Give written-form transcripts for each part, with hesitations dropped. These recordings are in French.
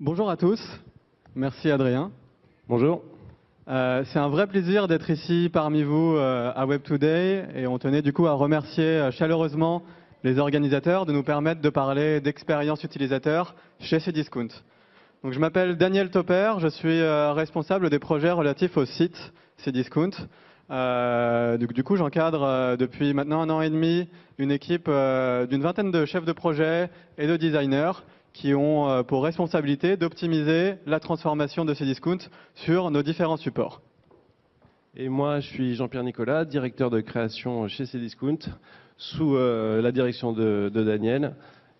Bonjour à tous, merci Adrien. Bonjour. C'est un vrai plaisir d'être ici parmi vous à Web Today et on tenait du coup à remercier chaleureusement les organisateurs de nous permettre de parler d'expérience utilisateur chez Cdiscount. Donc, je m'appelle Daniel Topper, je suis responsable des projets relatifs au site Cdiscount. Du coup, j'encadre depuis maintenant 1 an et demi une équipe d'une vingtaine de chefs de projet et de designers qui ont pour responsabilité d'optimiser la transformation de Cdiscount sur nos différents supports. Et moi, je suis Jean-Pierre Nicolas, directeur de création chez Cdiscount, sous la direction de Daniel.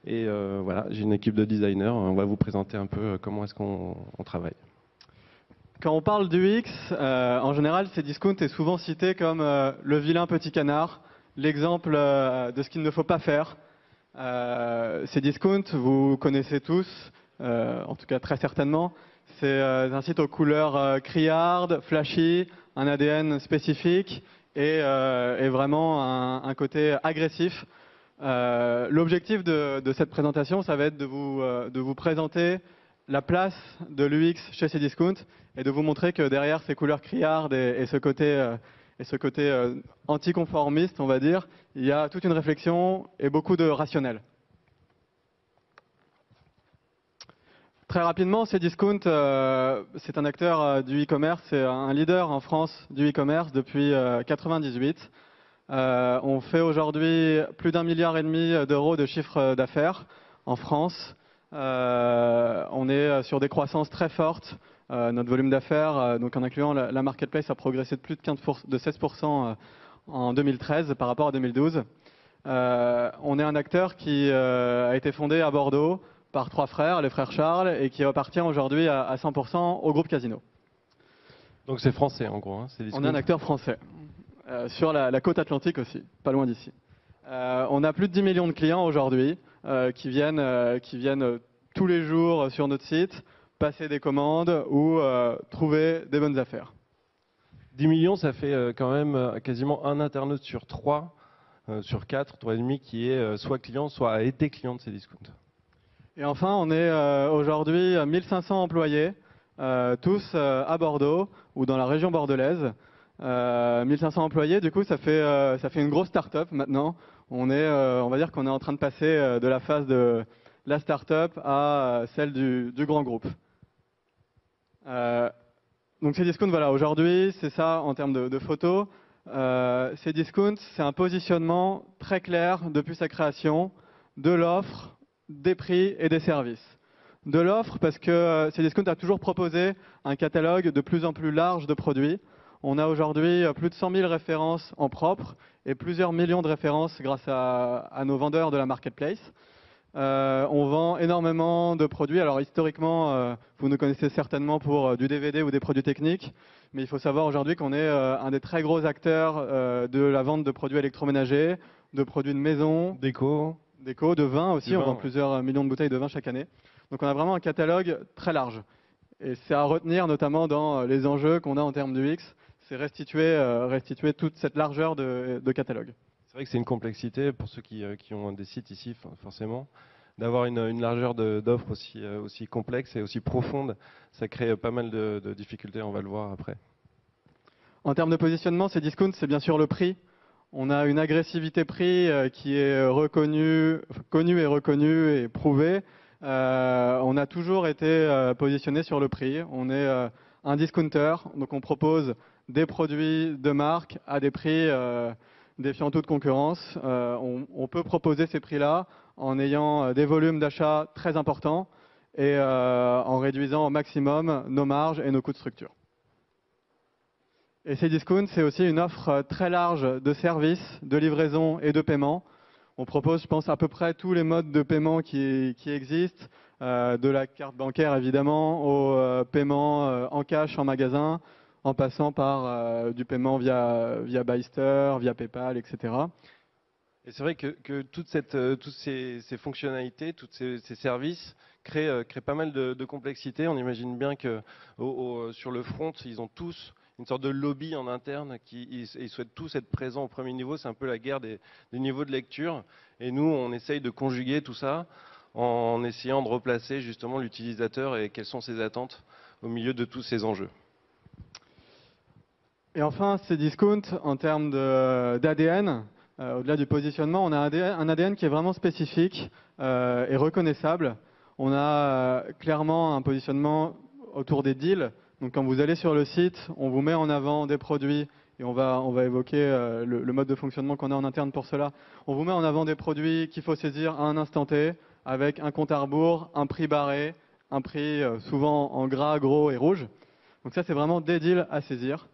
Et voilà, j'ai une équipe de designers. On va vous présenter un peu comment est-ce qu'on travaille. Quand on parle d'UX, en général, Cdiscount est souvent cité comme le vilain petit canard, l'exemple de ce qu'il ne faut pas faire. Cdiscount, vous connaissez tous, en tout cas très certainement. C'est un site aux couleurs criardes, flashy, un ADN spécifique et vraiment un côté agressif. L'objectif de cette présentation, ça va être de vous présenter la place de l'UX chez Cdiscount et de vous montrer que derrière ces couleurs criardes et ce côté anticonformiste, on va dire, il y a toute une réflexion et beaucoup de rationnel. Très rapidement, Cdiscount, c'est un acteur du e-commerce, c'est un leader en France du e-commerce depuis 1998. On fait aujourd'hui plus d'1,5 milliard d'euros de chiffre d'affaires en France. On est sur des croissances très fortes. Notre volume d'affaires, donc en incluant la marketplace, a progressé de plus de 16% en 2013 par rapport à 2012. On est un acteur qui a été fondé à Bordeaux par 3 frères, les frères Charles, et qui appartient aujourd'hui à 100% au groupe Casino. Donc c'est français en gros, hein, Cdiscount. On est un acteur français, sur la côte atlantique aussi, pas loin d'ici. On a plus de 10 millions de clients aujourd'hui qui viennent tous les jours sur notre site, passer des commandes ou trouver des bonnes affaires. 10 millions, ça fait quand même quasiment un internaute sur 3, sur 4, 3,5 qui est soit client, soit a été client de Cdiscount. Et enfin, on est aujourd'hui 1500 employés, tous à Bordeaux ou dans la région bordelaise. 1500 employés, du coup, ça fait une grosse start-up maintenant. On va dire qu'on est en train de passer de la phase de la start-up à celle du grand groupe. Donc Cdiscount, voilà, aujourd'hui, c'est ça en termes de photos. Cdiscount, c'est un positionnement très clair depuis sa création de l'offre, des prix et des services. De l'offre parce que Cdiscount a toujours proposé un catalogue de plus en plus large de produits. On a aujourd'hui plus de 100 000 références en propre et plusieurs millions de références grâce à nos vendeurs de la marketplace. On vend énormément de produits. Alors historiquement, vous nous connaissez certainement pour du DVD ou des produits techniques, mais il faut savoir aujourd'hui qu'on est un des très gros acteurs de la vente de produits électroménagers, de produits de maison, Déco, de vin aussi. Du On vin, vend ouais. plusieurs millions de bouteilles de vin chaque année. Donc on a vraiment un catalogue très large. Et c'est à retenir notamment dans les enjeux qu'on a en termes de UX, c'est restituer toute cette largeur de catalogue. C'est vrai que c'est une complexité pour ceux qui ont des sites ici, forcément. D'avoir une largeur d'offres aussi complexe et aussi profonde, ça crée pas mal de difficultés, on va le voir après. En termes de positionnement, Cdiscount, c'est bien sûr le prix. On a une agressivité prix qui est connue et reconnue et prouvée. On a toujours été positionné sur le prix. On est un discounter, donc on propose des produits de marque à des prix défiant toute concurrence. On peut proposer ces prix-là en ayant des volumes d'achat très importants et en réduisant au maximum nos marges et nos coûts de structure. Et Cdiscount, c'est aussi une offre très large de services, de livraison et de paiement. On propose, je pense, à peu près tous les modes de paiement qui existent, de la carte bancaire évidemment, au paiement en cash en magasin, en passant par du paiement via Byster, via PayPal, etc. Et c'est vrai que toutes ces fonctionnalités, tous ces services créent pas mal de complexité. On imagine bien que sur le front, ils ont tous une sorte de lobby en interne, ils souhaitent tous être présents au premier niveau. C'est un peu la guerre des niveaux de lecture. Et nous, on essaye de conjuguer tout ça en essayant de replacer justement l'utilisateur et quelles sont ses attentes au milieu de tous ces enjeux. Et enfin, Cdiscount, en termes d'ADN, au-delà du positionnement, on a un ADN qui est vraiment spécifique et reconnaissable. On a clairement un positionnement autour des deals. Donc quand vous allez sur le site, on vous met en avant des produits et on va évoquer le mode de fonctionnement qu'on a en interne pour cela. On vous met en avant des produits qu'il faut saisir à un instant T avec un compte à rebours, un prix barré, un prix souvent en gras, gros et rouge. Donc ça, c'est vraiment des deals à saisir.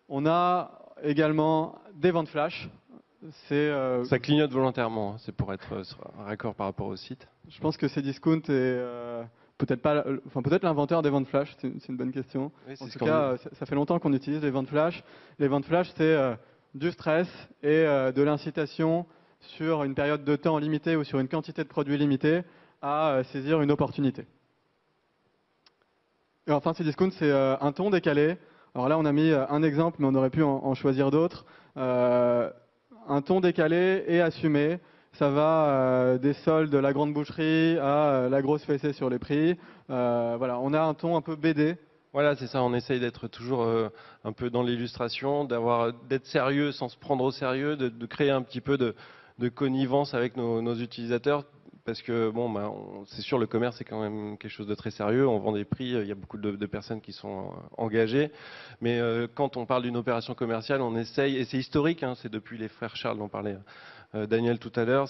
On a également des ventes flash. Ça clignote volontairement, c'est pour être raccord par rapport au site. Je pense que Cdiscount est peut-être l'inventeur des ventes flash, c'est une bonne question. Oui, en tout cas, ça fait longtemps qu'on utilise les ventes flash. Les ventes flash, c'est du stress et de l'incitation sur une période de temps limitée ou sur une quantité de produits limitée à saisir une opportunité. Et enfin, Cdiscount, c'est un ton décalé. Alors là, on a mis un exemple, mais on aurait pu en choisir d'autres. Un ton décalé et assumé. Ça va des soldes de la grande boucherie à la grosse fessée sur les prix. Voilà, on a un ton un peu BD. Voilà, c'est ça, on essaye d'être toujours un peu dans l'illustration, d'être sérieux sans se prendre au sérieux, de créer un petit peu de connivence avec nos utilisateurs. Parce que, bon, c'est sûr, le commerce, c'est quand même quelque chose de très sérieux. On vend des prix, il y a beaucoup de personnes qui sont engagées. Mais quand on parle d'une opération commerciale, on essaye, et c'est historique, hein, c'est depuis les frères Charles dont parlait Daniel tout à l'heure,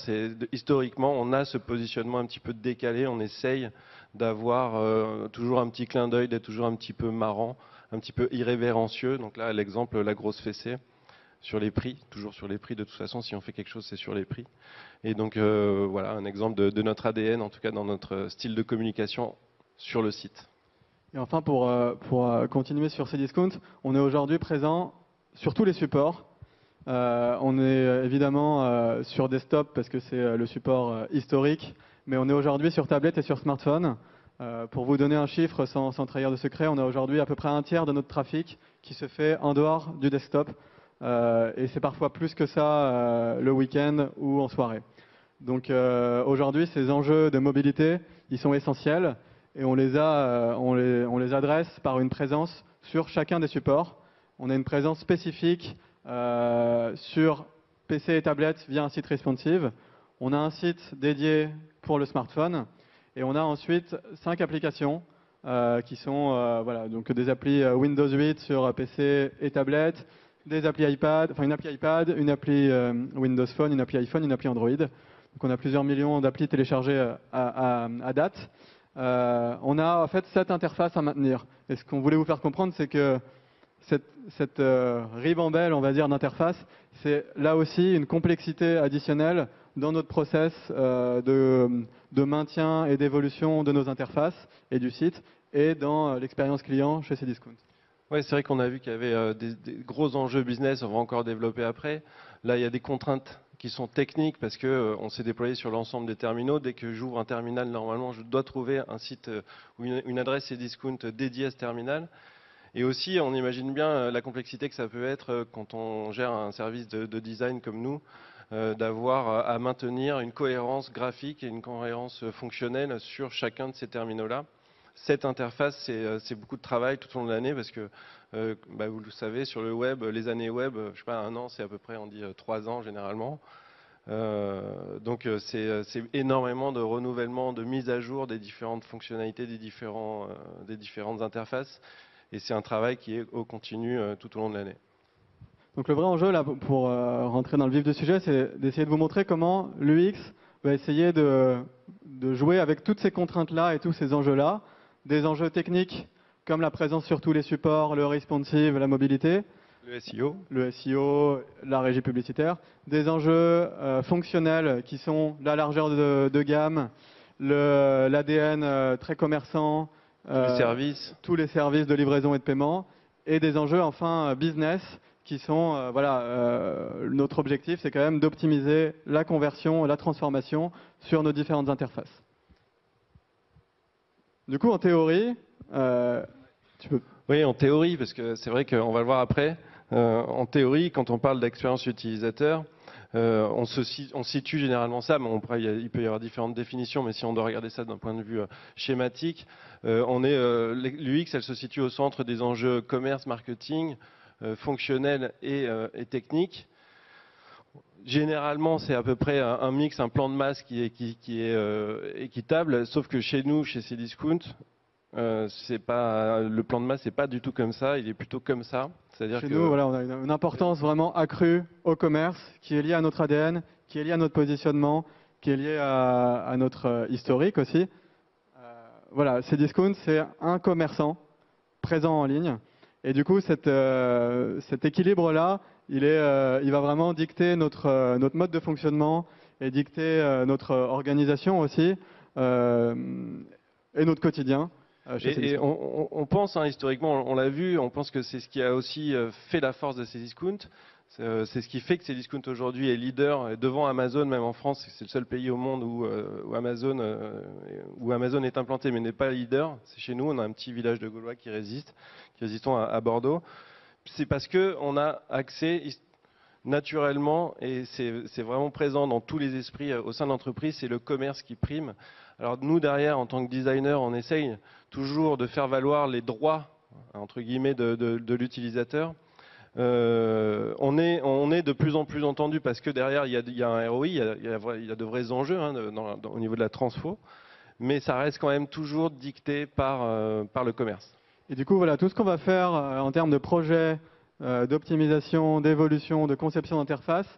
historiquement, on a ce positionnement un petit peu décalé. On essaye d'avoir toujours un petit clin d'œil, d'être toujours un petit peu marrant, un petit peu irrévérencieux. Donc là, l'exemple, la grosse fessée. Sur les prix, toujours sur les prix, de toute façon, si on fait quelque chose, c'est sur les prix. Et donc, voilà, un exemple de notre ADN, en tout cas dans notre style de communication sur le site. Et enfin, pour continuer sur Cdiscount, on est aujourd'hui présent sur tous les supports. On est évidemment sur desktop parce que c'est le support historique, mais on est aujourd'hui sur tablette et sur smartphone. Pour vous donner un chiffre sans trahir de secret, on a aujourd'hui à peu près un tiers de notre trafic qui se fait en dehors du desktop. Et c'est parfois plus que ça le week-end ou en soirée. Donc aujourd'hui, ces enjeux de mobilité, ils sont essentiels et on les adresse par une présence sur chacun des supports. On a une présence spécifique sur PC et tablette via un site responsive. On a un site dédié pour le smartphone et on a ensuite 5 applications qui sont voilà, donc des applis Windows 8 sur PC et tablette, des applis iPad, enfin une appli iPad, une appli Windows Phone, une appli iPhone, une appli Android. Donc on a plusieurs millions d'applis téléchargées à date. On a en fait 7 interfaces à maintenir. Et ce qu'on voulait vous faire comprendre, c'est que cette ribambelle, on va dire, d'interface, c'est là aussi une complexité additionnelle dans notre process de maintien et d'évolution de nos interfaces et du site et dans l'expérience client chez Cdiscount. Oui, c'est vrai qu'on a vu qu'il y avait des gros enjeux business, on va encore développer après. Là, il y a des contraintes qui sont techniques parce qu'on s'est déployé sur l'ensemble des terminaux. Dès que j'ouvre un terminal, normalement, je dois trouver un site ou une adresse Cdiscount dédiée à ce terminal. Et aussi, on imagine bien la complexité que ça peut être quand on gère un service de design comme nous, d'avoir à maintenir une cohérence graphique et une cohérence fonctionnelle sur chacun de ces terminaux-là. Cette interface, c'est beaucoup de travail tout au long de l'année parce que, vous le savez, sur le web, les années web, je sais pas, un an, c'est à peu près, on dit 3 ans généralement. Donc c'est énormément de renouvellement, de mise à jour des différentes fonctionnalités, des différentes interfaces. Et c'est un travail qui est au continu tout au long de l'année. Donc le vrai enjeu, là, pour rentrer dans le vif du sujet, c'est d'essayer de vous montrer comment l'UX va essayer de jouer avec toutes ces contraintes-là et tous ces enjeux-là. Des enjeux techniques comme la présence sur tous les supports, le responsive, la mobilité. Le SEO, la régie publicitaire. Des enjeux fonctionnels qui sont la largeur de gamme, l'ADN très commerçant, tous les services de livraison et de paiement, et des enjeux enfin business qui sont, notre objectif, c'est quand même d'optimiser la conversion, la transformation sur nos différentes interfaces. Du coup, en théorie, tu peux... Oui, en théorie, parce que c'est vrai qu'on va le voir après. En théorie, quand on parle d'expérience utilisateur, On se situe généralement ça, mais il peut y avoir différentes définitions, mais si on doit regarder ça d'un point de vue schématique, l'UX, elle se situe au centre des enjeux commerce, marketing, fonctionnel et technique. Généralement, c'est à peu près un mix, un plan de masse qui est équitable, sauf que chez nous, chez Cdiscount, le plan de masse n'est pas du tout comme ça, il est plutôt comme ça. C'est-à-dire Chez que nous, voilà, on a une importance vraiment accrue au commerce, qui est liée à notre ADN, qui est liée à notre positionnement, qui est liée à notre historique aussi. Voilà, Cdiscount, c'est un commerçant présent en ligne. Et du coup, cet équilibre-là, il va vraiment dicter notre mode de fonctionnement et dicter notre organisation aussi et notre quotidien. Et on pense, hein, historiquement, on l'a vu, on pense que c'est ce qui a aussi fait la force de Cdiscount. C'est ce qui fait que Cdiscount aujourd'hui est leader devant Amazon, même en France. C'est le seul pays au monde où Amazon est implanté, mais n'est pas leader. C'est chez nous, on a un petit village de Gaulois qui résistons à Bordeaux. C'est parce qu'on a accès naturellement, et c'est vraiment présent dans tous les esprits au sein de l'entreprise, c'est le commerce qui prime. Alors nous, derrière, en tant que designer, on essaye toujours de faire valoir les droits, entre guillemets, de l'utilisateur. On est de plus en plus entendu parce que derrière, il y a un ROI, il y a de vrais enjeux au niveau de la transfo, mais ça reste quand même toujours dicté par le commerce. Et du coup, voilà, tout ce qu'on va faire en termes de projet, d'optimisation, d'évolution, de conception d'interface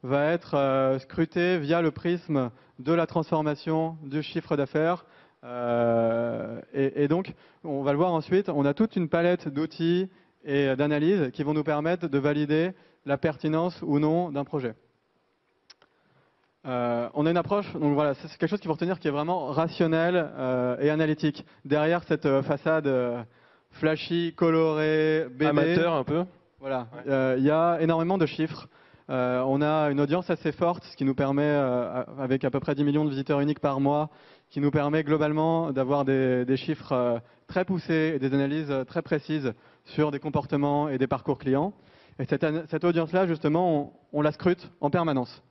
va être scruté via le prisme de la transformation du chiffre d'affaires. Et donc, on va le voir ensuite, on a toute une palette d'outils et d'analyses qui vont nous permettre de valider la pertinence ou non d'un projet. On a une approche, donc voilà, c'est quelque chose qu'il faut retenir qui est vraiment rationnel et analytique. Derrière cette façade flashy, colorée, BD, amateur un peu. Voilà, il y a énormément de chiffres. On a une audience assez forte, ce qui nous permet, avec à peu près 10 millions de visiteurs uniques par mois, qui nous permet globalement d'avoir des chiffres très poussés et des analyses très précises sur des comportements et des parcours clients. Et cette audience-là, justement, on la scrute en permanence.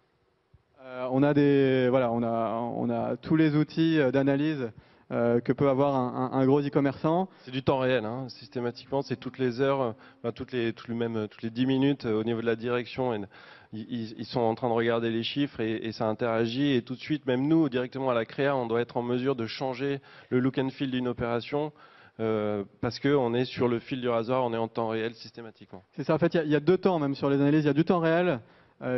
On a tous les outils d'analyse que peut avoir un gros e-commerçant. C'est du temps réel, hein, systématiquement, c'est toutes les heures, toutes les 10 minutes au niveau de la direction. Ils sont en train de regarder les chiffres et ça interagit. Et tout de suite, même nous, directement à la créa, on doit être en mesure de changer le look and feel d'une opération parce qu'on est sur le fil du rasoir, on est en temps réel systématiquement. C'est ça, en fait, il y a deux temps même sur les analyses. Il y a du temps réel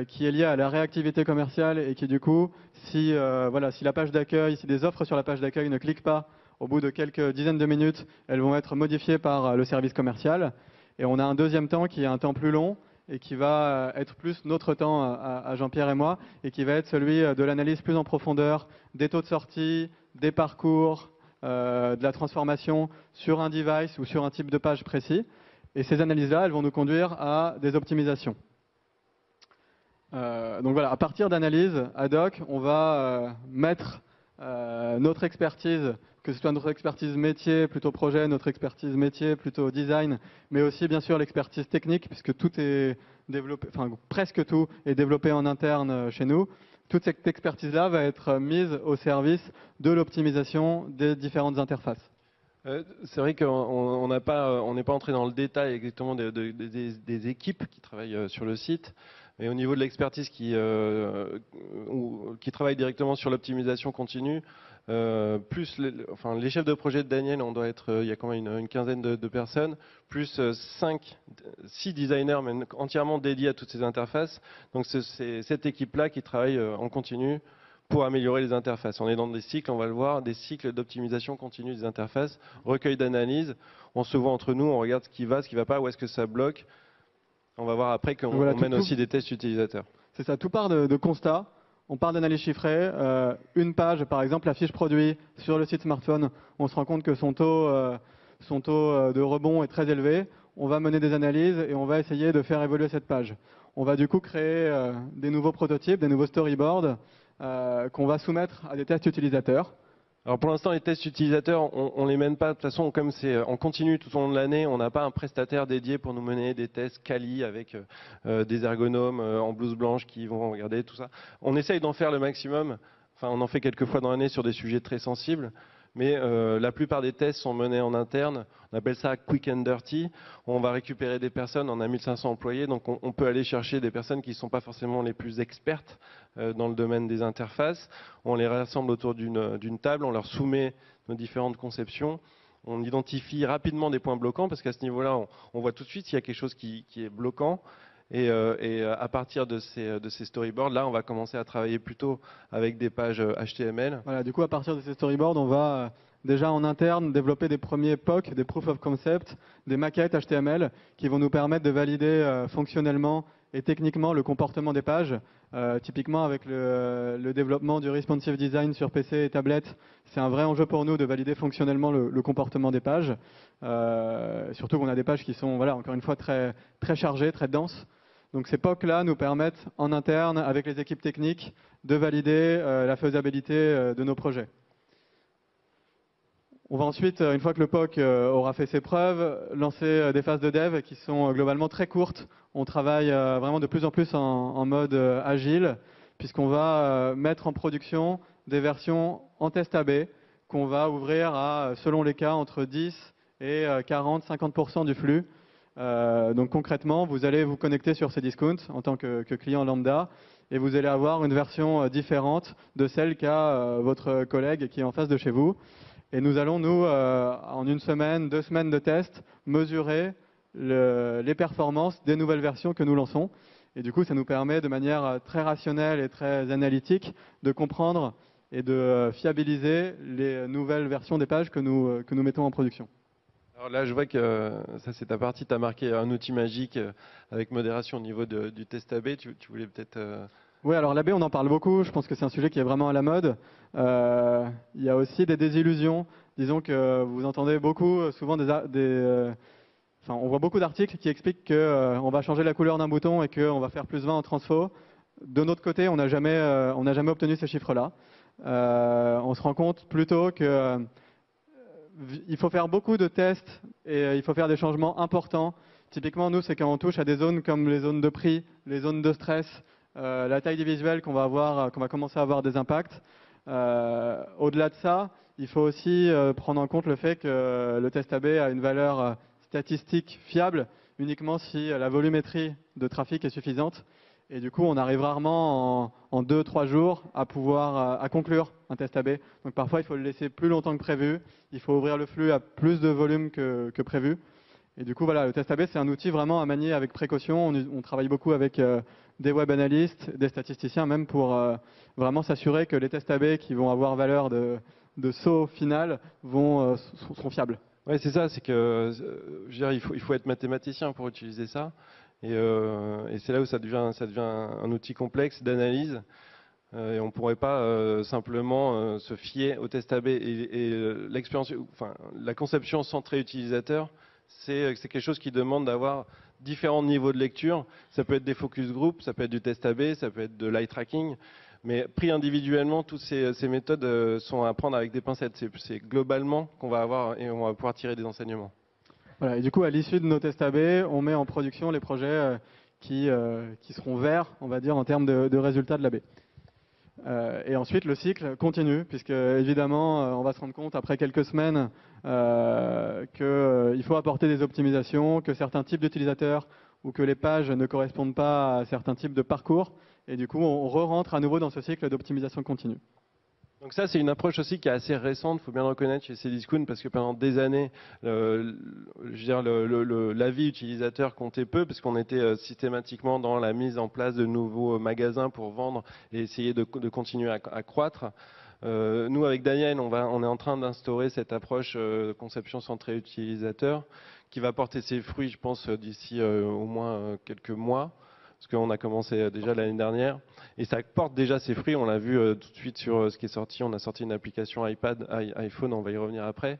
qui est lié à la réactivité commerciale et qui du coup, si la page d'accueil, si des offres sur la page d'accueil ne cliquent pas, au bout de quelques dizaines de minutes, elles vont être modifiées par le service commercial. Et on a un deuxième temps qui est un temps plus long et qui va être plus notre temps à Jean-Pierre et moi et qui va être celui de l'analyse plus en profondeur des taux de sortie, des parcours, de la transformation sur un device ou sur un type de page précis. Et ces analyses-là, elles vont nous conduire à des optimisations. Donc voilà, à partir d'analyses ad hoc, on va mettre notre expertise, que ce soit notre expertise métier, plutôt projet, notre expertise métier, plutôt design, mais aussi bien sûr l'expertise technique, puisque tout est développé, enfin presque tout est développé en interne chez nous. Toute cette expertise-là va être mise au service de l'optimisation des différentes interfaces. C'est vrai qu'on n'est pas entré dans le détail exactement des équipes qui travaillent sur le site. Et au niveau de l'expertise qui travaille directement sur l'optimisation continue, plus les chefs de projet de Daniel, il y a quand même une quinzaine de personnes, plus 6 designers mais entièrement dédiés à toutes ces interfaces. Donc c'est cette équipe-là qui travaille en continu pour améliorer les interfaces. On est dans des cycles, on va le voir, des cycles d'optimisation continue des interfaces, recueil d'analyse, on se voit entre nous, on regarde ce qui va pas, où est-ce que ça bloque. On va voir après qu'on mène aussi des tests utilisateurs. C'est ça, tout part de constats. On part d'analyse chiffrée. Une page, par exemple, la fiche produit sur le site smartphone, on se rend compte que son taux de rebond est très élevé. On va mener des analyses et on va essayer de faire évoluer cette page. On va du coup créer des nouveaux prototypes, des nouveaux storyboards qu'on va soumettre à des tests utilisateurs. Alors pour l'instant, les tests utilisateurs, on les mène pas. De toute façon, comme c'est en continu tout au long de l'année, on n'a pas un prestataire dédié pour nous mener des tests quali avec des ergonomes en blouse blanche qui vont regarder tout ça. On essaye d'en faire le maximum. Enfin, on en fait quelques fois dans l'année sur des sujets très sensibles. Mais la plupart des tests sont menés en interne. On appelle ça quick and dirty. On va récupérer des personnes, on a 1500 employés, donc on peut aller chercher des personnes qui ne sont pas forcément les plus expertes dans le domaine des interfaces. On les rassemble autour d'une table, on leur soumet nos différentes conceptions. On identifie rapidement des points bloquants parce qu'à ce niveau-là, on voit tout de suite s'il y a quelque chose qui est bloquant. Et à partir de ces storyboards, là, on va commencer à travailler plutôt avec des pages HTML. Voilà, du coup, à partir de ces storyboards, on va déjà en interne développer des premiers POC, des proof of concept, des maquettes HTML qui vont nous permettre de valider fonctionnellement et techniquement le comportement des pages. Typiquement, avec le développement du responsive design sur PC et tablette, c'est un vrai enjeu pour nous de valider fonctionnellement le comportement des pages. Surtout qu'on a des pages qui sont, voilà, encore une fois, très, très chargées, très denses. Donc ces POC-là nous permettent en interne, avec les équipes techniques, de valider la faisabilité de nos projets. On va ensuite, une fois que le POC aura fait ses preuves, lancer des phases de dev qui sont globalement très courtes. On travaille vraiment de plus en plus en mode agile, puisqu'on va mettre en production des versions en test AB qu'on va ouvrir à, selon les cas, entre 10 et 40-50% du flux. Donc concrètement, vous allez vous connecter sur Cdiscount en tant que client lambda et vous allez avoir une version différente de celle qu'a votre collègue qui est en face de chez vous. Et nous allons, nous, en une semaine, 2 semaines de test, mesurer les performances des nouvelles versions que nous lançons. Et du coup, ça nous permet de manière très rationnelle et très analytique de comprendre et de fiabiliser les nouvelles versions des pages que nous mettons en production. Alors là, je vois que ça, c'est ta partie. Tu as marqué un outil magique avec modération au niveau du test AB. Tu voulais peut-être. Oui, alors l'AB, on en parle beaucoup. Je pense que c'est un sujet qui est vraiment à la mode. Il y a aussi des désillusions. Disons que vous entendez beaucoup, souvent on voit beaucoup d'articles qui expliquent qu'on va changer la couleur d'un bouton et qu'on va faire plus 20 en transfo. De notre côté, on n'a jamais obtenu ces chiffres-là. On se rend compte plutôt que il faut faire beaucoup de tests et il faut faire des changements importants. Typiquement, nous, c'est quand on touche à des zones comme les zones de prix, les zones de stress, la taille des visuels qu'on va commencer à avoir des impacts. Au-delà de ça, il faut aussi prendre en compte le fait que le test AB a une valeur statistique fiable uniquement si la volumétrie de trafic est suffisante. Et du coup, on arrive rarement en 2-3 jours à pouvoir à conclure un test AB. Donc parfois, il faut le laisser plus longtemps que prévu. Il faut ouvrir le flux à plus de volume que prévu. Et du coup, voilà, le test AB, c'est un outil vraiment à manier avec précaution. On travaille beaucoup avec des web analystes, des statisticiens, même pour vraiment s'assurer que les tests AB qui vont avoir valeur de saut final seront fiables. Oui, c'est ça. C'est que, je veux dire, il faut être mathématicien pour utiliser ça. Et c'est là où ça devient un outil complexe d'analyse. Et on ne pourrait pas simplement se fier au test AB. Et l'expérience, enfin, la conception centrée utilisateur, c'est quelque chose qui demande d'avoir différents niveaux de lecture. Ça peut être des focus group, ça peut être du test AB, ça peut être de l'eye tracking. Mais pris individuellement, toutes ces méthodes sont à prendre avec des pincettes. C'est globalement qu'on va avoir et on va pouvoir tirer des enseignements. Voilà, et du coup, à l'issue de nos tests AB, on met en production les projets qui seront verts, on va dire, en termes de résultats de l'AB. Et ensuite, le cycle continue, puisque évidemment, on va se rendre compte après quelques semaines qu'il faut apporter des optimisations, que certains types d'utilisateurs ou que les pages ne correspondent pas à certains types de parcours. Et du coup, on re-rentre à nouveau dans ce cycle d'optimisation continue. Donc ça, c'est une approche aussi qui est assez récente, il faut bien le reconnaître chez Cdiscount, parce que pendant des années, je veux dire, l'avis utilisateur comptait peu, parce qu'on était systématiquement dans la mise en place de nouveaux magasins pour vendre et essayer de continuer à croître. Nous, avec Daniel, on est en train d'instaurer cette approche de conception centrée utilisateur, qui va porter ses fruits, je pense, d'ici au moins quelques mois, parce qu'on a commencé déjà l'année dernière. Et ça porte déjà ses fruits, on l'a vu tout de suite sur ce qui est sorti. On a sorti une application iPad, iPhone, on va y revenir après.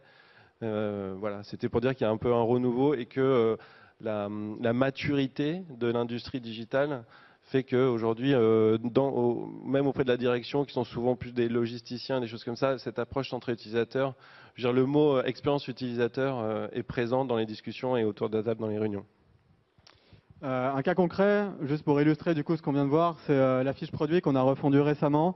Voilà, c'était pour dire qu'il y a un peu un renouveau et que la maturité de l'industrie digitale fait qu'aujourd'hui, même auprès de la direction, qui sont souvent plus des logisticiens, des choses comme ça, cette approche centrée utilisateur, je veux dire, le mot expérience utilisateur est présent dans les discussions et autour de la table dans les réunions. Un cas concret, juste pour illustrer du coup ce qu'on vient de voir, c'est la fiche produit qu'on a refondue récemment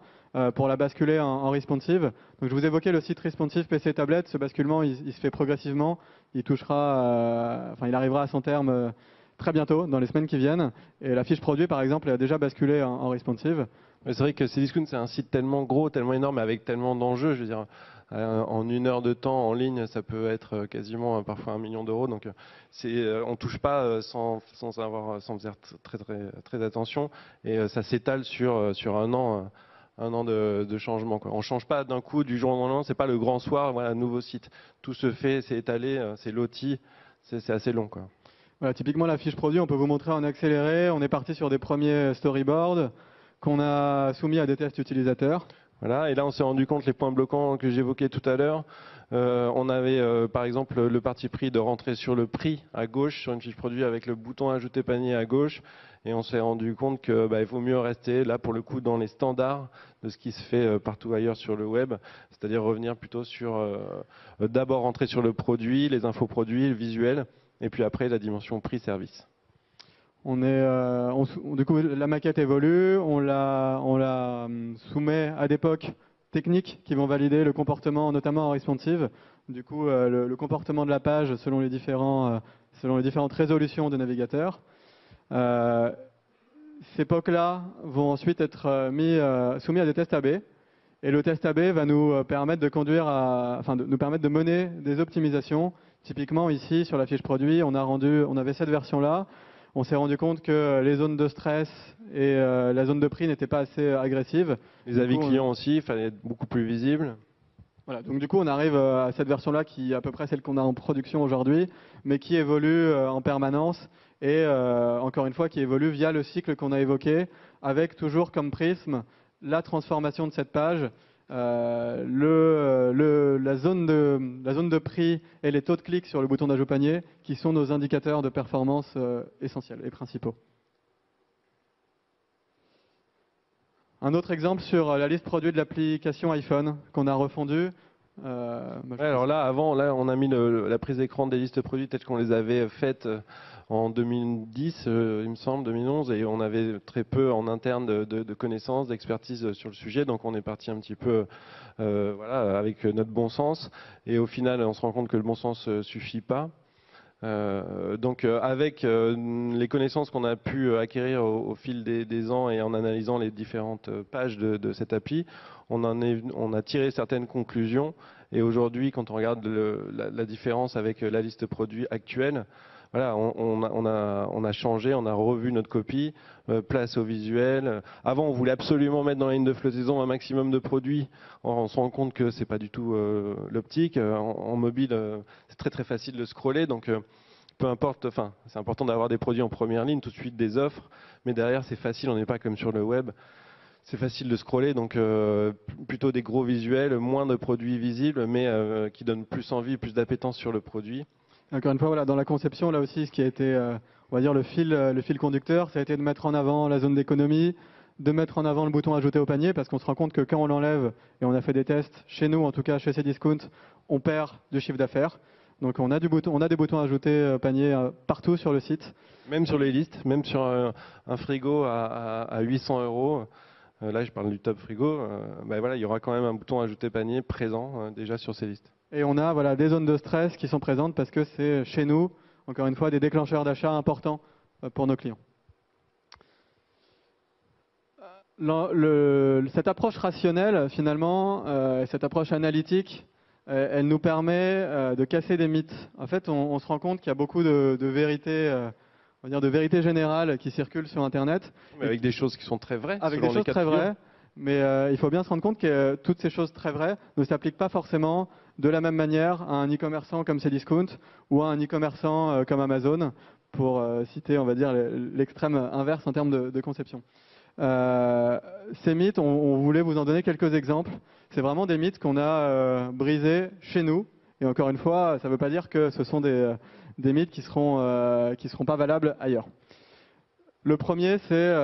pour la basculer en responsive. Donc je vous évoquais le site responsive PC et tablette. Ce basculement, il se fait progressivement. Il touchera, il arrivera à son terme très bientôt, dans les semaines qui viennent. Et la fiche produit, par exemple, a déjà basculé en responsive. C'est vrai que Cdiscount, c'est un site tellement gros, tellement énorme, avec tellement d'enjeux. Je veux dire, en 1 heure de temps en ligne, ça peut être quasiment parfois 1 million d'euros. Donc, on touche pas sans faire très attention. Et ça s'étale sur 1 an. 1 an de changement, quoi. On ne change pas d'un coup du jour au lendemain. C'est pas le grand soir, voilà, nouveau site. Tout se fait, c'est étalé, c'est loti. C'est assez long, quoi. Voilà, typiquement la fiche produit, on peut vous montrer en accéléré. On est parti sur des premiers storyboards qu'on a soumis à des tests utilisateurs. Voilà, et là on s'est rendu compte les points bloquants que j'évoquais tout à l'heure. On avait par exemple le parti pris de rentrer sur le prix à gauche sur une fiche produit avec le bouton ajouter panier à gauche, et on s'est rendu compte que il vaut mieux rester là pour le coup dans les standards de ce qui se fait partout ailleurs sur le web, c'est-à-dire revenir plutôt sur d'abord rentrer sur le produit, les infos produits, le visuel, et puis après la dimension prix-service. Du coup, la maquette évolue, on la soumet à des POC techniques qui vont valider le comportement, notamment en responsive. Du coup, le comportement de la page selon les différentes résolutions de navigateur. Ces POC-là vont ensuite être soumis à des tests AB. Et le test AB va nous permettre de mener des optimisations. Typiquement, ici, sur la fiche produit, on avait cette version-là. On s'est rendu compte que les zones de stress et la zone de prix n'étaient pas assez agressives. Les avis clients aussi, il fallait être beaucoup plus visible. Voilà, donc du coup on arrive à cette version-là qui est à peu près celle qu'on a en production aujourd'hui, mais qui évolue en permanence et encore une fois qui évolue via le cycle qu'on a évoqué, avec toujours comme prisme la transformation de cette page, la zone de prix et les taux de clic sur le bouton d'ajout panier qui sont nos indicateurs de performance essentiels et principaux. Un autre exemple sur la liste produit de l'application iPhone qu'on a refondue. Alors là, on a mis la prise d'écran des listes produits telles qu'on les avait faites en 2010, il me semble, 2011, et on avait très peu en interne de connaissances, d'expertise sur le sujet, donc on est parti un petit peu avec notre bon sens, et au final, on se rend compte que le bon sens ne suffit pas. Avec les connaissances qu'on a pu acquérir au fil des ans et en analysant les différentes pages de cette appli, on a tiré certaines conclusions. Et aujourd'hui, quand on regarde la différence avec la liste produit actuelle, voilà, on a changé, on a revu notre copie, place au visuel. Avant, on voulait absolument mettre dans la ligne de flottaison un maximum de produits. On se rend compte que c'est pas du tout l'optique. En mobile, c'est très facile de scroller, donc peu importe. Enfin, c'est important d'avoir des produits en première ligne, tout de suite des offres, mais derrière c'est facile. On n'est pas comme sur le web. C'est facile de scroller, donc plutôt des gros visuels, moins de produits visibles, mais qui donnent plus envie, plus d'appétence sur le produit. Encore une fois, voilà, dans la conception, là aussi, ce qui a été, on va dire, le fil conducteur, ça a été de mettre en avant la zone d'économie, de mettre en avant le bouton ajouter au panier, parce qu'on se rend compte que quand on l'enlève, et on a fait des tests, chez nous, en tout cas chez Cdiscount, on perd du chiffre d'affaires. Donc on a des boutons ajouter panier partout sur le site. Même sur les listes, même sur un frigo à 800 €. Là, je parle du top frigo. Voilà, il y aura quand même un bouton ajouter panier présent déjà sur ces listes. Et on a des zones de stress qui sont présentes parce que c'est chez nous, encore une fois, des déclencheurs d'achat importants pour nos clients. Cette approche rationnelle, finalement, cette approche analytique, elle nous permet de casser des mythes. En fait, on se rend compte qu'il y a beaucoup de vérités, on va dire de vérités générales qui circulent sur Internet. Mais avec des choses qui sont très vraies. Avec des choses très vraies. Mais il faut bien se rendre compte que toutes ces choses très vraies ne s'appliquent pas forcément de la même manière à un e-commerçant comme Cdiscount ou à un e-commerçant comme Amazon, pour citer, on va dire, l'extrême inverse en termes de conception. Ces mythes, on voulait vous en donner quelques exemples. C'est vraiment des mythes qu'on a brisés chez nous. Et encore une fois, ça ne veut pas dire que ce sont des mythes qui seront pas valables ailleurs. Le premier, c'est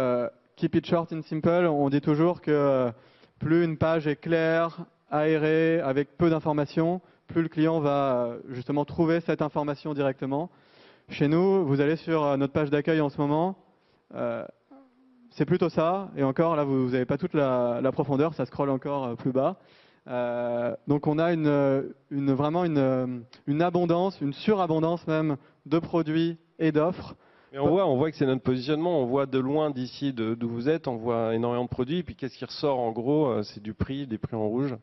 keep it short and simple. On dit toujours que plus une page est claire, aérée, avec peu d'informations, plus le client va justement trouver cette information directement. Chez nous, vous allez sur notre page d'accueil en ce moment, c'est plutôt ça, et encore là vous n'avez pas toute la profondeur, ça scrolle encore plus bas. Donc on a vraiment une abondance, une surabondance même de produits et d'offres. Et on voit que c'est notre positionnement, on voit de loin d'ici d'où vous êtes, on voit énormément de produits, et puis qu'est-ce qui ressort en gros, c'est du prix, des prix en rouge.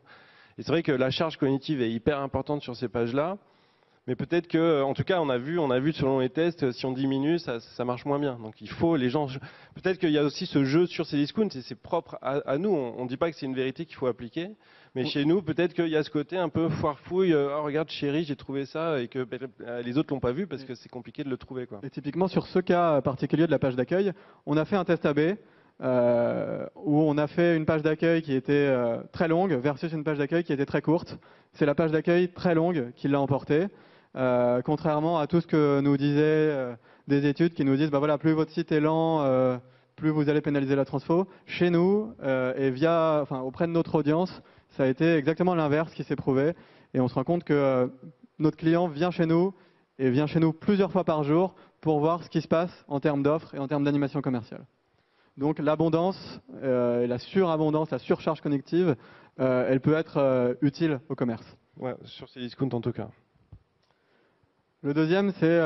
Et c'est vrai que la charge cognitive est hyper importante sur ces pages-là, mais peut-être que, en tout cas, on a vu selon les tests, si on diminue, ça marche moins bien. Donc il faut les gens. Peut-être qu'il y a aussi ce jeu sur ces discounts, et c'est propre à nous. On ne dit pas que c'est une vérité qu'il faut appliquer, mais chez nous, peut-être qu'il y a ce côté un peu foire-fouille. Oh, regarde, chérie, j'ai trouvé ça, et que les autres l'ont pas vu parce que c'est compliqué de le trouver, quoi. Et typiquement sur ce cas particulier de la page d'accueil, on a fait un test AB où on a fait une page d'accueil qui était très longue versus une page d'accueil qui était très courte. C'est la page d'accueil très longue qui l'a emporté. Contrairement à tout ce que nous disaient des études qui nous disent bah voilà, plus votre site est lent, plus vous allez pénaliser la transfo. Chez nous et auprès de notre audience, ça a été exactement l'inverse qui s'est prouvé. Et on se rend compte que notre client vient chez nous et vient chez nous plusieurs fois par jour pour voir ce qui se passe en termes d'offres et en termes d'animation commerciale. Donc l'abondance, et la surabondance, la surcharge connective, elle peut être utile au commerce. Ouais, sur ces discounts en tout cas. Le deuxième, c'est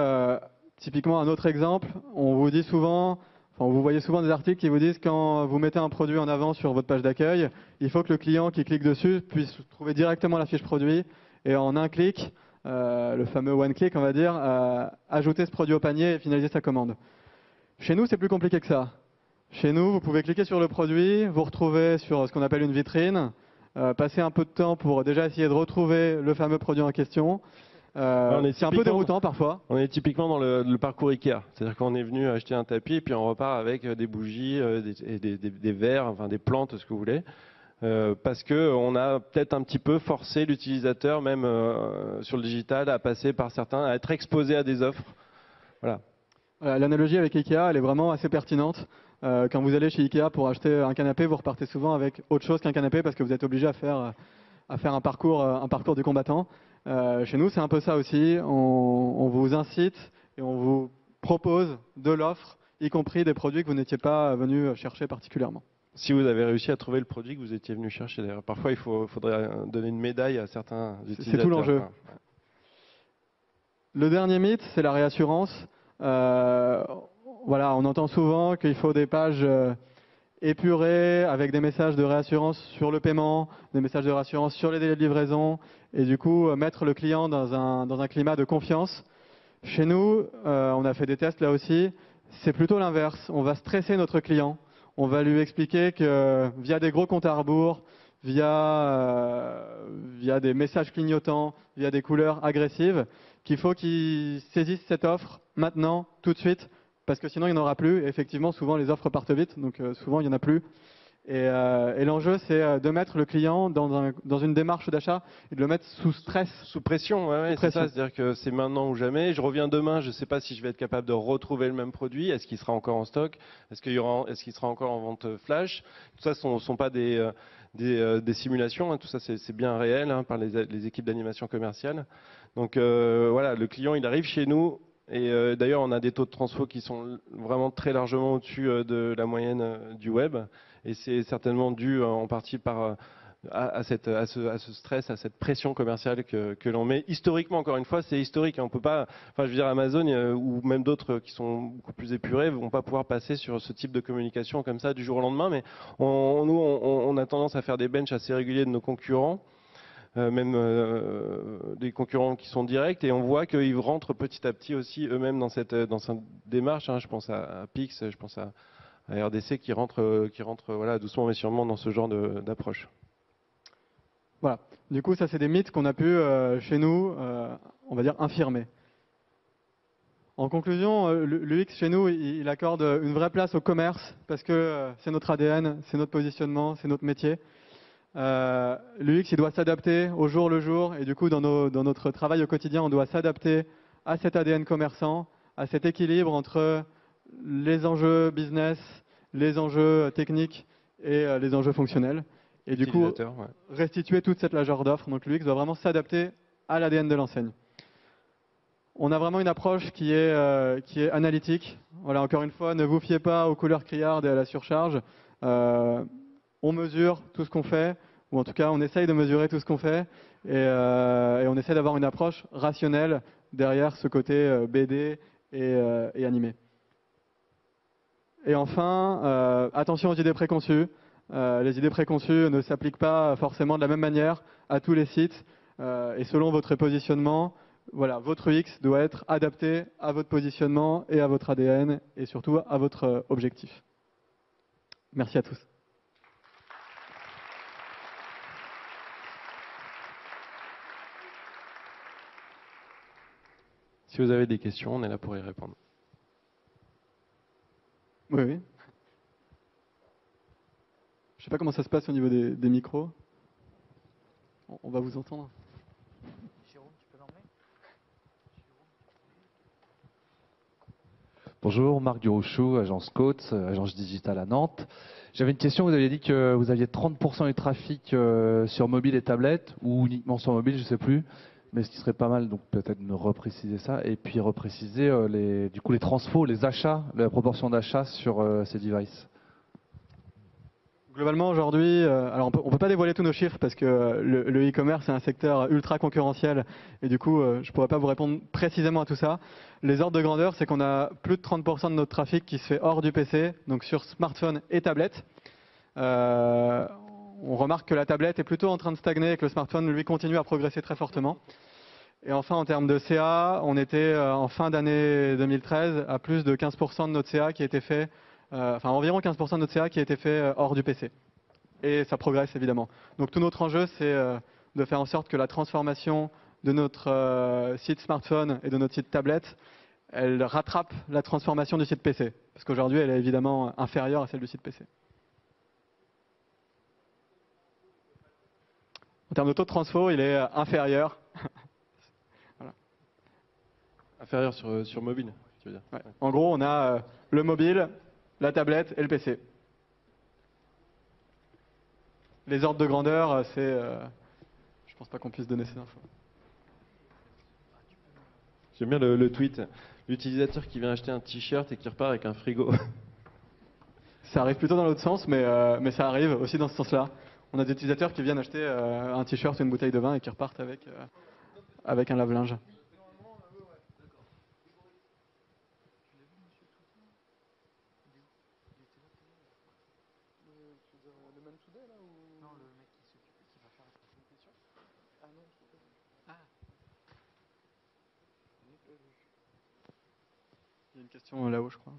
typiquement un autre exemple. On vous dit souvent, vous voyez souvent des articles qui vous disent quand vous mettez un produit en avant sur votre page d'accueil, il faut que le client qui clique dessus puisse trouver directement la fiche produit et en un clic, le fameux one click, on va dire, ajouter ce produit au panier et finaliser sa commande. Chez nous, c'est plus compliqué que ça. Chez nous, vous pouvez cliquer sur le produit, vous retrouver sur ce qu'on appelle une vitrine, passer un peu de temps pour déjà essayer de retrouver le fameux produit en question. C'est un peu déroutant parfois. On est typiquement dans le parcours Ikea. C'est-à-dire qu'on est venu acheter un tapis et puis on repart avec des bougies, des verres, enfin des plantes, ce que vous voulez. Parce qu'on a peut-être un petit peu forcé l'utilisateur, même sur le digital, à passer par certains, à être exposé à des offres. Voilà. L'analogie avec Ikea, elle est vraiment assez pertinente. Quand vous allez chez Ikea pour acheter un canapé, vous repartez souvent avec autre chose qu'un canapé parce que vous êtes obligé à faire un parcours du combattant. Chez nous, c'est un peu ça aussi. On vous incite et on vous propose de l'offre, y compris des produits que vous n'étiez pas venu chercher particulièrement. Si vous avez réussi à trouver le produit que vous étiez venu chercher, d'ailleurs. Parfois, il faudrait donner une médaille à certains utilisateurs. C'est tout l'enjeu. Ouais. Le dernier mythe, c'est la réassurance. Voilà, on entend souvent qu'il faut des pages épurées avec des messages de réassurance sur le paiement, des messages de réassurance sur les délais de livraison et du coup mettre le client dans un climat de confiance. Chez nous, on a fait des tests là aussi, c'est plutôt l'inverse. On va stresser notre client. On va lui expliquer que via des gros comptes à rebours, via des messages clignotants, via des couleurs agressives, qu'il faut qu'il saisisse cette offre maintenant, tout de suite, parce que sinon il n'y en aura plus. Et effectivement, souvent les offres partent vite, donc souvent il n'y en a plus. Et l'enjeu, c'est de mettre le client dans une démarche d'achat et de le mettre sous stress. Sous pression, ouais, c'est ça. C'est-à-dire que c'est maintenant ou jamais. Je reviens demain, je ne sais pas si je vais être capable de retrouver le même produit. Est-ce qu'il sera encore en stock? Est-ce qu'il sera encore en vente flash? Tout ça ne sont pas des simulations, hein. Tout ça, c'est bien réel, hein, par les équipes d'animation commerciale. Donc voilà, le client, il arrive chez nous. Et d'ailleurs, on a des taux de transfo qui sont vraiment très largement au-dessus de la moyenne du web. Et c'est certainement dû en partie à ce stress, à cette pression commerciale que l'on met. Historiquement, encore une fois, c'est historique. On peut pas, enfin, je veux dire, Amazon ou même d'autres qui sont beaucoup plus épurés vont pas pouvoir passer sur ce type de communication comme ça du jour au lendemain. Mais nous, on a tendance à faire des benches assez réguliers de nos concurrents. Même des concurrents qui sont directs, et on voit qu'ils rentrent petit à petit aussi eux-mêmes dans cette démarche, hein. Je pense à Pix, je pense à RDC qui rentrent voilà, doucement mais sûrement dans ce genre d'approche. Voilà. Du coup, ça c'est des mythes qu'on a pu chez nous, on va dire, infirmer. En conclusion, l'UX chez nous, il accorde une vraie place au commerce parce que c'est notre ADN, c'est notre positionnement, c'est notre métier. L'UX, il doit s'adapter au jour le jour et du coup dans notre travail au quotidien, on doit s'adapter à cet ADN commerçant, à cet équilibre entre les enjeux business, les enjeux techniques et les enjeux fonctionnels. Et du coup, restituer toute cette largeur d'offres. Donc l'UX doit vraiment s'adapter à l'ADN de l'enseigne. On a vraiment une approche qui est analytique. Voilà, encore une fois, ne vous fiez pas aux couleurs criardes et à la surcharge. On mesure tout ce qu'on fait, ou en tout cas, on essaye de mesurer tout ce qu'on fait, et on essaie d'avoir une approche rationnelle derrière ce côté BD et animé. Et enfin, attention aux idées préconçues. Les idées préconçues ne s'appliquent pas forcément de la même manière à tous les sites. Et selon votre positionnement, voilà, votre UX doit être adapté à votre positionnement et à votre ADN et surtout à votre objectif. Merci à tous. Si vous avez des questions, on est là pour y répondre. Oui, oui. Je ne sais pas comment ça se passe au niveau des micros. On va vous entendre. Jérôme, tu peux l'emmener ? Bonjour, Marc Durouchou, agence Coates, agence digitale à Nantes. J'avais une question, vous aviez dit que vous aviez 30% du trafic sur mobile et tablette, ou uniquement sur mobile, je ne sais plus. Mais ce qui serait pas mal, donc peut-être de me repréciser ça, et puis repréciser les transfos, les achats, la proportion d'achats sur ces devices. Globalement, aujourd'hui, alors on peut pas dévoiler tous nos chiffres parce que le e-commerce est un secteur ultra concurrentiel et du coup, je pourrais pas vous répondre précisément à tout ça. Les ordres de grandeur, c'est qu'on a plus de 30% de notre trafic qui se fait hors du PC, donc sur smartphone et tablette. On remarque que la tablette est plutôt en train de stagner et que le smartphone, lui, continue à progresser très fortement. Et enfin, en termes de CA, on était en fin d'année 2013 à plus de 15% de notre CA qui a été fait, environ 15% de notre CA qui a été fait hors du PC. Et ça progresse évidemment. Donc tout notre enjeu, c'est de faire en sorte que la transformation de notre site smartphone et de notre site tablette, elle rattrape la transformation du site PC. Parce qu'aujourd'hui, elle est évidemment inférieure à celle du site PC. En termes de taux de transfo, il est inférieur. Voilà. Inférieur sur mobile, tu veux dire. Ouais. En gros, on a le mobile, la tablette et le PC. Les ordres de grandeur, c'est... je pense pas qu'on puisse donner ces infos. J'aime bien le tweet. L'utilisateur qui vient acheter un t-shirt et qui repart avec un frigo. Ça arrive plutôt dans l'autre sens, mais ça arrive aussi dans ce sens-là. On a des utilisateurs qui viennent acheter un t-shirt ou une bouteille de vin et qui repartent avec un lave-linge. Il y a une question là-haut, je crois.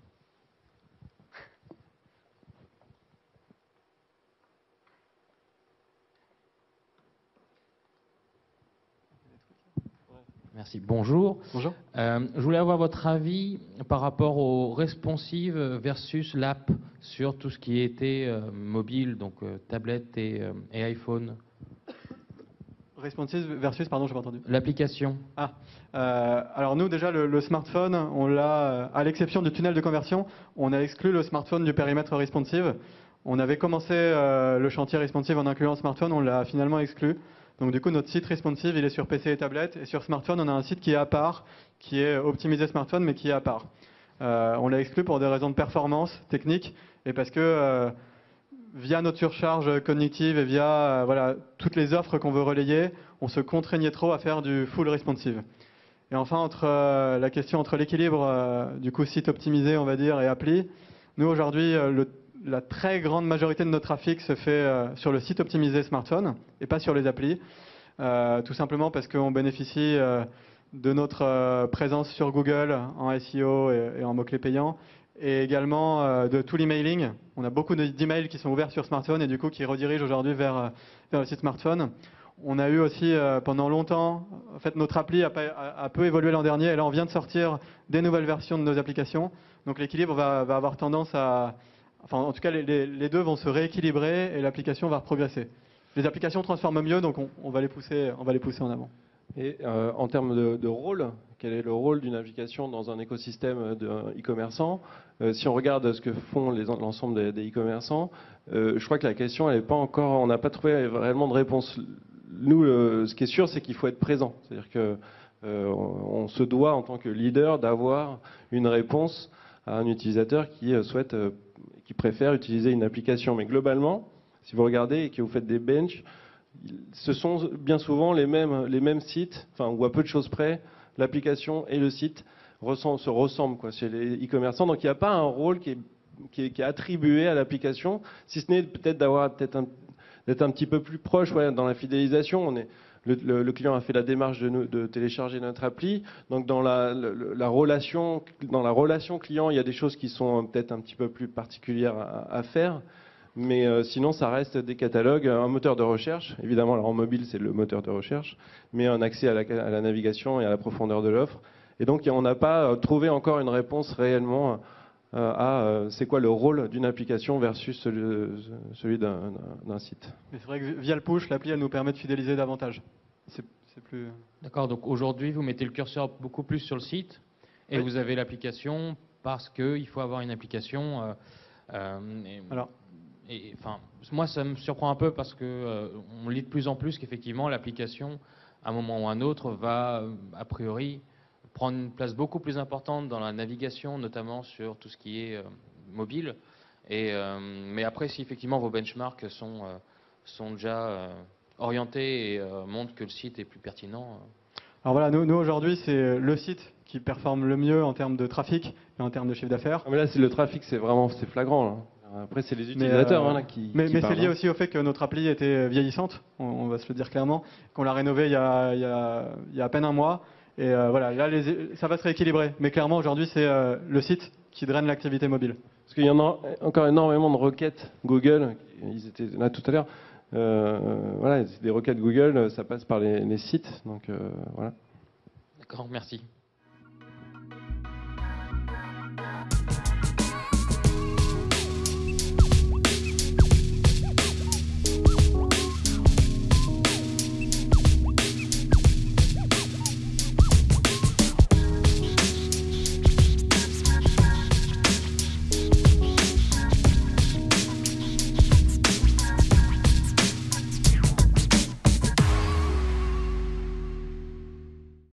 Merci. Bonjour. Bonjour. Je voulais avoir votre avis par rapport au responsive versus l'app sur tout ce qui était mobile, donc tablette et iPhone. Responsive versus, pardon, je n'ai pas entendu. L'application. Alors nous déjà le smartphone, on l'a, à l'exception du tunnel de conversion, on a exclu le smartphone du périmètre responsive. On avait commencé le chantier responsive en incluant le smartphone, on l'a finalement exclu. Donc du coup notre site responsive il est sur PC et tablette et sur smartphone on a un site qui est à part, qui est optimisé smartphone mais qui est à part. On l'a exclu pour des raisons de performance technique et parce que via notre surcharge cognitive et via voilà, toutes les offres qu'on veut relayer, on se contraignait trop à faire du full responsive. Et enfin, la question entre l'équilibre du coup site optimisé, on va dire, et appli, nous aujourd'hui, la très grande majorité de notre trafic se fait sur le site optimisé smartphone et pas sur les applis, tout simplement parce qu'on bénéficie de notre présence sur Google en SEO et en mots-clés payants, et également de tout l'emailing. On a beaucoup d'emails qui sont ouverts sur smartphone et du coup qui redirigent aujourd'hui vers le site smartphone. On a eu aussi pendant longtemps, en fait notre appli a peu évolué l'an dernier et là on vient de sortir des nouvelles versions de nos applications. Donc l'équilibre va avoir tendance à... Enfin en tout cas les deux vont se rééquilibrer et l'application va progresser. Les applications transforment mieux donc on va les pousser en avant. Et en termes de rôle, quel est le rôle d'une application dans un écosystème de e-commerçant? Si on regarde ce que font l'ensemble des e-commerçants, je crois que la question, elle est pas encore, on n'a pas trouvé réellement de réponse. Nous, ce qui est sûr, c'est qu'il faut être présent. C'est-à-dire que on se doit, en tant que leader, d'avoir une réponse à un utilisateur qui souhaite, qui préfère utiliser une application. Mais globalement, si vous regardez et que vous faites des benches, ce sont bien souvent les mêmes sites, enfin, ou à peu de choses près, l'application et le site se ressemblent quoi, chez les e-commerçants. Donc il n'y a pas un rôle qui est attribué à l'application, si ce n'est peut-être d'être un petit peu plus proche dans la fidélisation. Le client a fait la démarche de télécharger notre appli. Donc dans la relation client, il y a des choses qui sont peut-être un petit peu plus particulières à faire. Mais sinon, ça reste des catalogues, un moteur de recherche. Évidemment, alors en mobile, c'est le moteur de recherche, mais un accès à la navigation et à la profondeur de l'offre. Et donc, on n'a pas trouvé encore une réponse réellement à c'est quoi le rôle d'une application versus celui d'un site. Mais c'est vrai que via le push, l'appli, elle nous permet de fidéliser davantage. C'est plus... D'accord, donc aujourd'hui, vous mettez le curseur beaucoup plus sur le site et Oui. vous avez l'application parce qu'il faut avoir une application. Alors, Enfin, moi, ça me surprend un peu parce que on lit de plus en plus qu'effectivement, l'application, à un moment ou à un autre, va, a priori, prendre une place beaucoup plus importante dans la navigation, notamment sur tout ce qui est mobile. Mais après, si effectivement vos benchmarks sont déjà orientés et montrent que le site est plus pertinent. alors voilà, nous aujourd'hui, c'est le site qui performe le mieux en termes de trafic et en termes de chiffre d'affaires. Ah, mais là, le trafic, c'est flagrant. Là. Après, c'est les utilisateurs là, Mais qui c'est parlent, lié aussi au fait que notre appli était vieillissante, on va se le dire clairement, qu'on l'a rénovée il y a à peine un mois. Et voilà, là, ça va se rééquilibrer. Mais clairement, aujourd'hui, c'est le site qui draine l'activité mobile. Parce qu'il y en a encore énormément de requêtes Google, ils étaient là tout à l'heure. Voilà, des requêtes Google, ça passe par les sites. Donc voilà. D'accord, merci.